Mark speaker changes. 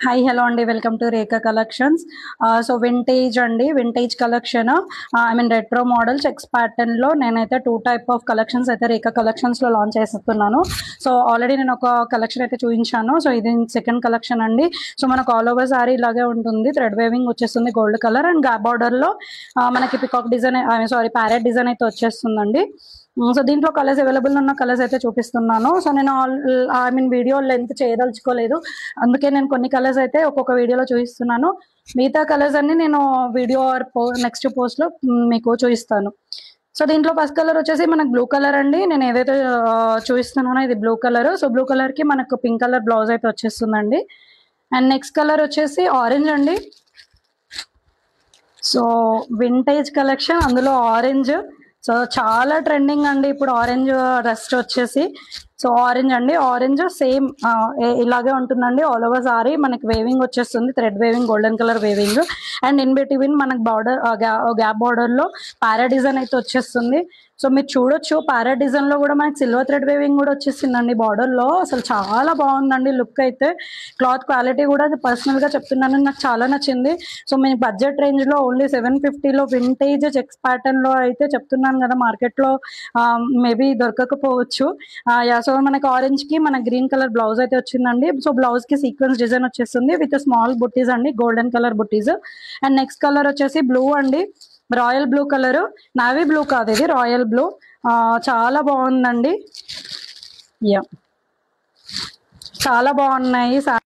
Speaker 1: Hi hello అండి, welcome to Rekha collections. So vintage అండి, vintage collection, I mean retro model checks ప్యాటర్న్లో నేనైతే 2 type of collections అయితే రేఖా కలెక్షన్స్లో లాంచ్ చేస్తున్నాను. సో ఆల్రెడీ నేను ఒక కలెక్షన్ అయితే చూపించాను. సో ఇది సెకండ్ కలెక్షన్ అండి. సో మనకు ఆల్ ఓవర్ సారీ ఇలాగే ఉంటుంది, థ్రెడ్ వేవింగ్ వచ్చేస్తుంది గోల్డ్ కలర్ అండ్ గ్యాప్ బార్డర్లో మనకి పికాక్ డిజైన్, ప్యారెట్ డిజైన్ అయితే వచ్చేస్తుందండి. సో దీంట్లో కలర్స్ అవైలబుల్ ఉన్న కలర్స్ అయితే చూపిస్తున్నాను. సో నేను వీడియో లెంత్ చేయదలుచుకోలేదు, అందుకే నేను కొన్ని కలర్స్ అయితే ఒక్కొక్క వీడియోలో చూపిస్తున్నాను. మిగతా కలర్స్ అన్ని నేను వీడియో నెక్స్ట్ పోస్ట్లో మీకు చూపిస్తాను. సో దీంట్లో ఫస్ట్ కలర్ వచ్చేసి మనకు బ్లూ కలర్ అండి. నేను ఏదైతే చూపిస్తున్నానో ఇది బ్లూ కలర్. సో బ్లూ కలర్కి మనకు పింక్ కలర్ బ్లౌజ్ అయితే వచ్చేస్తుందండి. అండ్ నెక్స్ట్ కలర్ వచ్చేసి ఆరెంజ్ అండి. సో వింటేజ్ కలెక్షన్, అందులో ఆరెంజ్. సో చాలా ట్రెండింగ్ అండి ఇప్పుడు ఆరెంజ్ రస్ట్ వచ్చేసి. సో ఆరెంజ్ అండి, ఆరెంజ్ సేమ్ ఇలాగే ఉంటుందండి. ఆల్ ఓవర్ సారీ మనకి వేవింగ్ వచ్చేస్తుంది, thread weaving, golden colour weaving. And in between మనకి బార్డర్, గ్యాప్ బార్డర్లో ప్యారా డిజైన్ అయితే వచ్చేస్తుంది. సో మీరు చూడొచ్చు, ప్యారా డిజైన్ లో కూడా మనకి సిల్వర్ థ్రెడ్ వేవింగ్ కూడా వచ్చేసిందండి బార్డర్ లో. అసలు చాలా బాగుందండి లుక్ అయితే. క్లాత్ క్వాలిటీ కూడా పర్సనల్ గా చెప్తున్నాను, నాకు చాలా నచ్చింది. సో మీ బడ్జెట్ రేంజ్ లో ఓన్లీ 750లో వింటేజ్ చెక్స్ ప్యాటర్న్ లో అయితే చెప్తున్నాను కదా, మార్కెట్ లో మేబీ దొరకకపోవచ్చు. సో మనకి ఆరెంజ్ కి మన గ్రీన్ కలర్ బ్లౌజ్ అయితే వచ్చిందండి. సో బ్లౌజ్ కి సీక్వెన్స్ డిజైన్ వచ్చేస్తుంది విత్ స్మాల్ బుట్టీస్ అండి, golden colour buttis. And next colour వచ్చేసి బ్లూ అండి, royal blue colour, navy blue కాదు ఇది రాయల్ బ్లూ. చాలా బాగుందండి. యా, చాలా బాగున్నాయి.